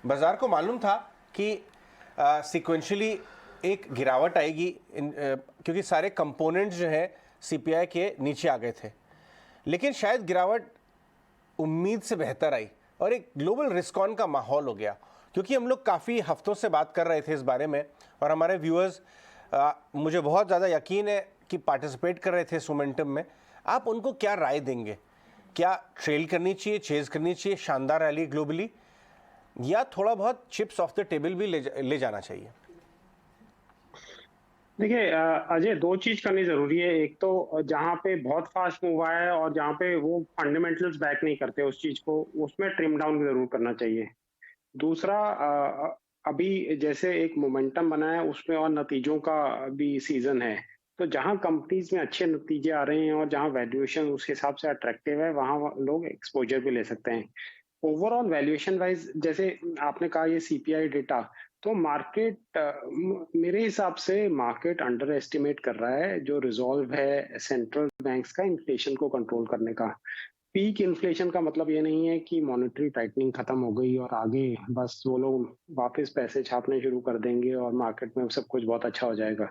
बाजार को मालूम था कि सिक्वेंशली एक गिरावट आएगी क्योंकि सारे कंपोनेंट्स जो है सीपीआई के नीचे आ गए थे, लेकिन शायद गिरावट उम्मीद से बेहतर आई और एक ग्लोबल रिस्क ऑन का माहौल हो गया, क्योंकि हम लोग काफ़ी हफ्तों से बात कर रहे थे इस बारे में और हमारे व्यूअर्स मुझे बहुत ज़्यादा यकीन है कि पार्टिसिपेट कर रहे थे इस मोमेंटम में। आप उनको क्या राय देंगे? क्या ट्रेल करनी चाहिए, चेज करनी चाहिए शानदार रैली ग्लोबली, या थोड़ा बहुत चिप्स ऑफ द टेबल भी ले जाना चाहिए? देखिए अजय, दो चीज करनी जरूरी है। एक तो जहाँ पे बहुत फास्ट मूव आया है और जहाँ पे वो फंडामेंटल्स बैक नहीं करते उस चीज को, उसमें ट्रिम डाउन जरूर करना चाहिए। दूसरा, अभी जैसे एक मोमेंटम बना है उसमें और नतीजों का भी सीजन है, तो जहाँ कंपनीज में अच्छे नतीजे आ रहे हैं और जहाँ वैल्यूएशन उस हिसाब से अट्रैक्टिव है, वहाँ लोग एक्सपोजर भी ले सकते हैं। ओवरऑल वैल्यूएशन वाइज, जैसे आपने कहा ये सीपीआई डेटा, तो मार्केट मेरे हिसाब से मार्केट अंडर एस्टिमेट कर रहा है जो रिजॉल्व है सेंट्रल बैंक्स का इन्फ्लेशन को कंट्रोल करने का। पीक इन्फ्लेशन का मतलब ये नहीं है कि मॉनेटरी टाइटनिंग खत्म हो गई और आगे बस वो लोग वापस पैसे छापने शुरू कर देंगे और मार्केट में सब कुछ बहुत अच्छा हो जाएगा।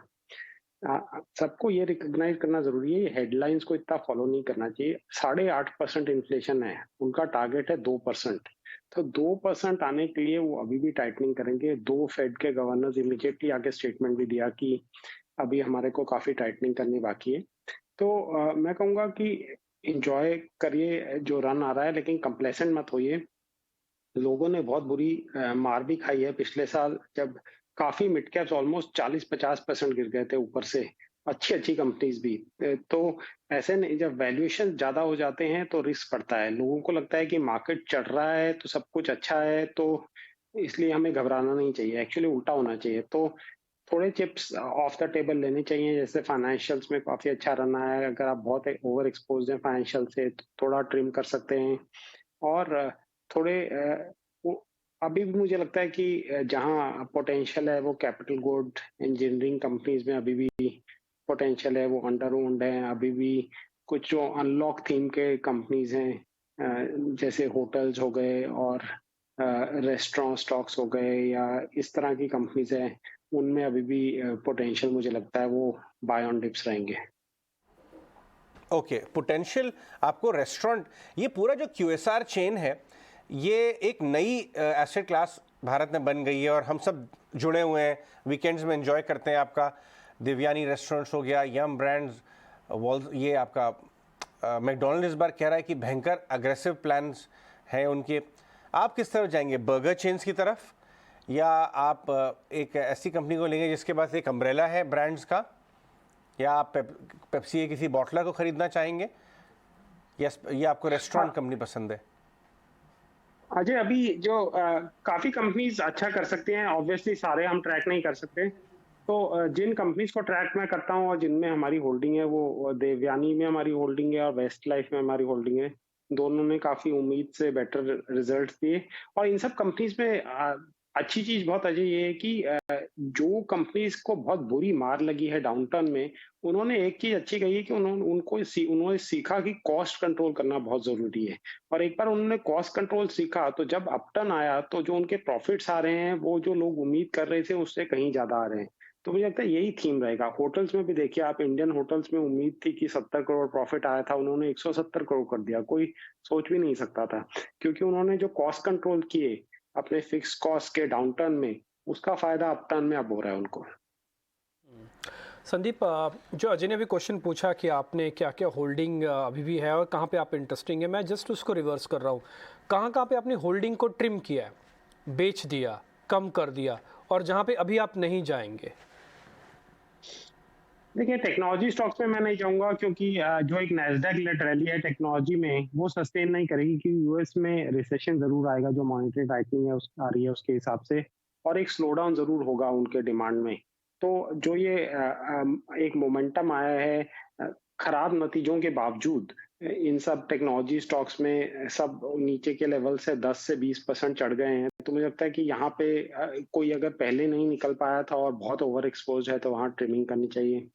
सबको ये रिकॉग्नाइज करना जरूरी है, हेडलाइंस को इतना फॉलो नहीं करना चाहिए। 8.5% इन्फ्लेशन है, उनका टारगेट है 2%। तो 2% आने के लिए वो अभी भी टाइटनिंग करेंगे। दो फेड के गवर्नर्स इमीडिएटली आगे स्टेटमेंट भी दिया कि अभी हमारे को काफी टाइटनिंग करनी बाकी है। तो मैं कहूंगा कि इंजॉय करिए जो रन आ रहा है, लेकिन कंप्लेसेंट मत होइए। लोगों ने बहुत बुरी मार भी खाई है पिछले साल, जब काफी मिड कैप्स ऑलमोस्ट 40-50% गिर गए थे ऊपर से, अच्छी अच्छी कंपनीज भी। तो ऐसे नहीं, जब वैल्यूएशन ज्यादा हो जाते हैं तो रिस्क पड़ता है। लोगों को लगता है कि मार्केट चढ़ रहा है तो सब कुछ अच्छा है, तो इसलिए हमें घबराना नहीं चाहिए। एक्चुअली उल्टा होना चाहिए। तो थोड़े चिप्स ऑफ द टेबल लेने चाहिए। जैसे फाइनेंशियल्स में काफी अच्छा रन आया है, अगर आप बहुत ओवर एक्सपोज हैं फाइनेंशियल से तो थोड़ा ट्रिम कर सकते हैं। और थोड़े वो अभी भी मुझे लगता है कि जहाँ पोटेंशियल है वो कैपिटल गुड इंजीनियरिंग कंपनीज में अभी भी पोटेंशियल है, वो अंडर ओन्ड है अभी भी। कुछ जो अनलॉक थीम के कंपनीज हैं, जैसे होटल्स हो गए और रेस्टोरेंट स्टॉक्स हो गए या इस तरह की कंपनीज हैं, उनमें अभी भी पोटेंशियल मुझे लगता है वो बाय ऑन डिप्स रहेंगे। ओके, पोटेंशियल आपको रेस्टोरेंट, ये पूरा जो क्यूएसआर चेन है, ये एक नई एसेट क्लास भारत में बन गई है और हम सब जुड़े हुए हैं, वीकेंड्स में एंजॉय करते हैं। आपका देवयानी रेस्टोरेंट्स हो गया, यम ब्रांड्स, वॉल्स, ये आपका मैकडोनल्ड इस बार कह रहा है कि भयंकर अग्रेसिव प्लान्स हैं उनके। आप किस तरफ जाएंगे, बर्गर चेन्स की तरफ, या आप एक ऐसी कंपनी को लेंगे जिसके पास एक अम्ब्रेला है ब्रांड्स का, या आप पेप्सी के किसी बॉटलर को खरीदना चाहेंगे, या ये आपको रेस्टोरेंट कंपनी पसंद है? अजय, अभी जो काफी कंपनीज अच्छा कर सकती हैं, ऑब्वियसली सारे हम ट्रैक नहीं कर सकते। तो जिन कंपनीज को ट्रैक मैं करता हूँ और जिनमें हमारी होल्डिंग है, वो देवयानी में हमारी होल्डिंग है और वेस्ट लाइफ में हमारी होल्डिंग है। दोनों ने काफी उम्मीद से बेटर रिजल्ट्स दिए। और इन सब कंपनीज में अच्छी चीज बहुत अजय ये है कि जो कंपनीज को बहुत बुरी मार लगी है डाउनटर्न में, उन्होंने एक चीज अच्छी कही है कि उन्होंने सीखा कि कॉस्ट कंट्रोल करना बहुत जरूरी है। और एक बार उन्होंने कॉस्ट कंट्रोल सीखा तो जब अपटर्न आया तो जो उनके प्रॉफिट्स आ रहे हैं वो जो लोग उम्मीद कर रहे थे उससे कहीं ज्यादा आ रहे हैं। तो मुझे लगता है यही थीम रहेगा। होटल्स में भी देखिए आप, इंडियन होटल्स में उम्मीद थी कि 70 करोड़ प्रॉफिट आया था, उन्होंने 170 करोड़ कर दिया। कोई सोच भी नहीं सकता था, क्योंकि उन्होंने जो कॉस्ट कंट्रोल किए अपने फिक्स कॉस्ट के डाउनटर्न में, उसका फायदा अपटर्न में अब हो रहा है उनको। संदीप, जो अजय ने भी क्वेश्चन पूछा कि आपने क्या क्या होल्डिंग अभी भी है और कहाँ पे आप इंटरेस्टिंग है, मैं जस्ट उसको रिवर्स कर रहा हूँ। कहाँ कहाँ पे आपने होल्डिंग को ट्रिम किया है, बेच दिया, कम कर दिया, और जहाँ पे अभी आप नहीं जाएंगे? देखिए, टेक्नोलॉजी स्टॉक्स में मैं नहीं जाऊंगा, क्योंकि जो एक नैस्डैक लेट रैली है टेक्नोलॉजी में, वो सस्टेन नहीं करेगी, क्योंकि यूएस में रिसेशन जरूर आएगा जो मॉनेटरी टाइटनिंग है आ रही है उसके हिसाब से, और एक स्लो डाउन जरूर होगा उनके डिमांड में। तो जो ये एक मोमेंटम आया है खराब नतीजों के बावजूद, इन सब टेक्नोलॉजी स्टॉक्स में सब नीचे के लेवल से 10 से 20% चढ़ गए हैं। तो मुझे लगता है कि यहाँ पे कोई अगर पहले नहीं निकल पाया था और बहुत ओवर एक्सपोज है तो वहाँ ट्रिमिंग करनी चाहिए।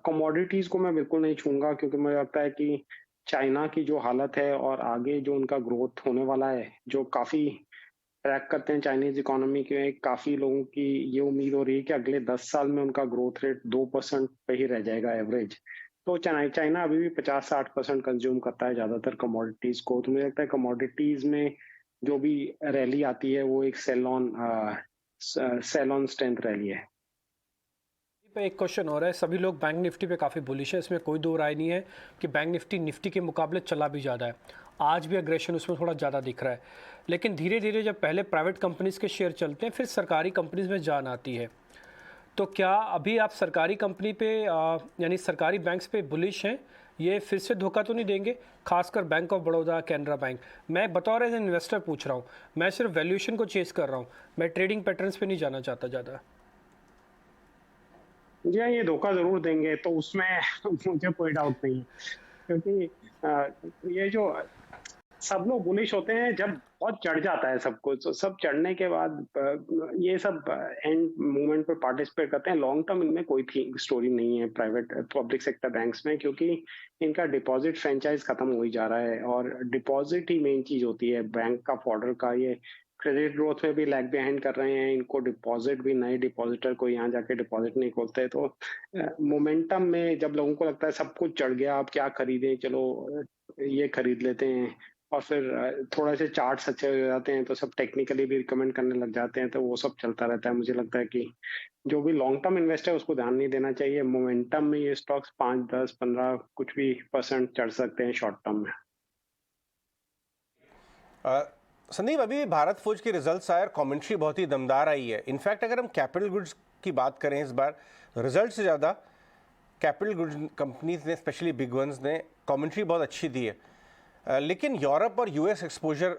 कमोडिटीज को मैं बिल्कुल नहीं छूंगा, क्योंकि मुझे लगता है कि चाइना की जो हालत है और आगे जो उनका ग्रोथ होने वाला है, जो काफी ट्रैक करते हैं चाइनीज इकोनॉमी के, काफी लोगों की ये उम्मीद हो रही है कि अगले 10 साल में उनका ग्रोथ रेट 2% पे ही रह जाएगा एवरेज। तो चाइना अभी भी 50-60% कंज्यूम करता है ज्यादातर कमोडिटीज को। तो मुझे लगता है कमोडिटीज में जो भी रैली आती है वो एक सेल ऑन स्ट्रेंथ रैली है। पे एक क्वेश्चन हो रहा है, सभी लोग बैंक निफ्टी पे काफ़ी बुलिश है, इसमें कोई दो राय नहीं है कि बैंक निफ्टी के मुकाबले चला भी ज़्यादा है, आज भी अग्रेशन उसमें थोड़ा ज़्यादा दिख रहा है, लेकिन धीरे धीरे जब पहले प्राइवेट कंपनीज़ के शेयर चलते हैं फिर सरकारी कंपनीज़ में जान आती है। तो क्या अभी आप सरकारी कंपनी पे यानी सरकारी बैंक्स पे बुलिश हैं? ये फिर से धोखा तो नहीं देंगे, खासकर bank of Baroda, Canara bank? मैं बतौर एज इन्वेस्टर पूछ रहा हूँ, मैं सिर्फ वैल्यूएशन को चेस कर रहा हूँ, मैं ट्रेडिंग पैटर्न्स पे नहीं जाना चाहता ज़्यादा। जी हाँ, ये धोखा जरूर देंगे, तो उसमें मुझे कोई डाउट नहीं है, क्योंकि ये जो सब लोग बुलिश होते हैं जब बहुत चढ़ जाता है सब कुछ, तो सब चढ़ने के बाद ये सब एंड मूवमेंट पे पार्टिसिपेट करते हैं। लॉन्ग टर्म इनमें कोई स्टोरी नहीं है प्राइवेट पब्लिक सेक्टर बैंक्स में, क्योंकि इनका डिपॉजिट फ्रेंचाइज खत्म हो ही जा रहा है, और डिपॉजिट ही मेन चीज होती है बैंक का फॉर्डर का। ये क्रेडिट ग्रोथ में भी लैग बिहाइंड कर रहे हैं, इनको डिपॉजिट भी, नए डिपॉजिटर को यहाँ जाके डिपॉजिट नहीं खोलते। तो मोमेंटम में जब लोगों को लगता है सब कुछ चढ़ गया, आप क्या खरीदें, चलो ये खरीद लेते हैं, और फिर थोड़े से चार्ट्स अच्छे हो जाते हैं तो सब टेक्निकली भी रिकमेंड करने लग जाते हैं, तो वो सब चलता रहता है। मुझे लगता है कि जो भी लॉन्ग टर्म इन्वेस्टर है उसको ध्यान नहीं देना चाहिए। मोमेंटम में ये स्टॉक्स 5, 10, 15 कुछ भी % चढ़ सकते हैं शॉर्ट टर्म में। संदीप, अभी भारत फौज के रिजल्ट्स आए और कमेंट्री बहुत ही दमदार आई है। इनफैक्ट अगर हम कैपिटल गुड्स की बात करें, इस बार रिजल्ट से ज़्यादा कैपिटल गुड्स कंपनीज ने, स्पेशली बिग वंस ने, कमेंट्री बहुत अच्छी दी है। लेकिन यूरोप और यूएस एक्सपोजर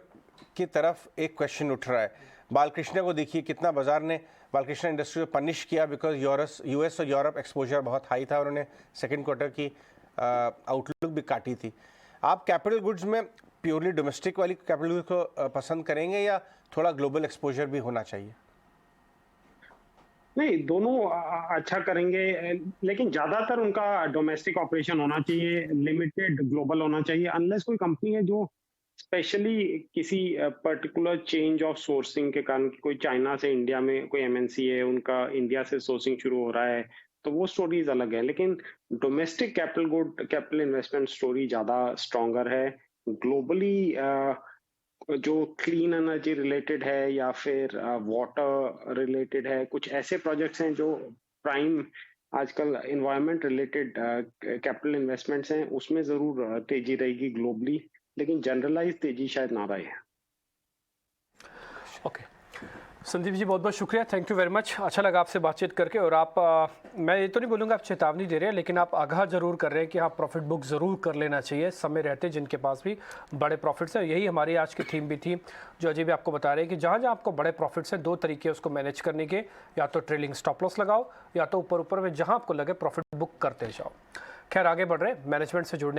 की तरफ एक क्वेश्चन उठ रहा है। बालकृष्ण को देखिए, कितना बाजार ने बालकृष्ण इंडस्ट्री को पनिश किया बिकॉज यूएस और यूरोप एक्सपोजर बहुत हाई था और उन्होंने सेकेंड क्वार्टर की आउटलुक भी काटी थी। आप कैपिटल गुड्स में प्योरली डोमेस्टिक वाली कैपिटल गुड्स को पसंद करेंगे या थोड़ा ग्लोबल एक्सपोजर भी होना चाहिए? नहीं, दोनों अच्छा करेंगे, लेकिन ज्यादातर उनका डोमेस्टिक ऑपरेशन होना चाहिए, लिमिटेड ग्लोबल होना चाहिए। अनलेस कोई कंपनी है जो स्पेशली किसी पर्टिकुलर चेंज ऑफ सोर्सिंग के कारण, कोई चाइना से इंडिया में कोई एमएनसी है, उनका इंडिया से सोर्सिंग शुरू हो रहा है, तो वो स्टोरीज अलग है। लेकिन डोमेस्टिक कैपिटल इन्वेस्टमेंट स्टोरी ज्यादा स्ट्रॉन्गर है। ग्लोबली जो क्लीन एनर्जी रिलेटेड है या फिर वाटर रिलेटेड है, कुछ ऐसे प्रोजेक्ट्स हैं जो प्राइम आजकल एनवायरनमेंट रिलेटेड कैपिटल इन्वेस्टमेंट्स हैं, उसमें जरूर तेजी रहेगी ग्लोबली, लेकिन जनरलाइज तेजी शायद ना रहे। ओके संदीप जी, बहुत बहुत शुक्रिया, थैंक यू वेरी मच। अच्छा लगा आपसे बातचीत करके। और आप मैं ये तो नहीं बोलूँगा आप चेतावनी दे रहे हैं, लेकिन आप आगाह जरूर कर रहे हैं कि हाँ, प्रॉफिट बुक ज़रूर कर लेना चाहिए समय रहते, जिनके पास भी बड़े प्रॉफिट्स हैं। यही हमारी आज की थीम भी थी, जो अजय भी आपको बता रहे हैं कि जहाँ जहाँ आपको बड़े प्रॉफिट्स हैं, दो तरीके उसको मैनेज करने के, या तो ट्रेलिंग स्टॉप लॉस लगाओ, या तो ऊपर ऊपर में जहाँ आपको लगे प्रॉफिट बुक करते जाओ। खैर, आगे बढ़ रहे हैं मैनेजमेंट से जुड़ने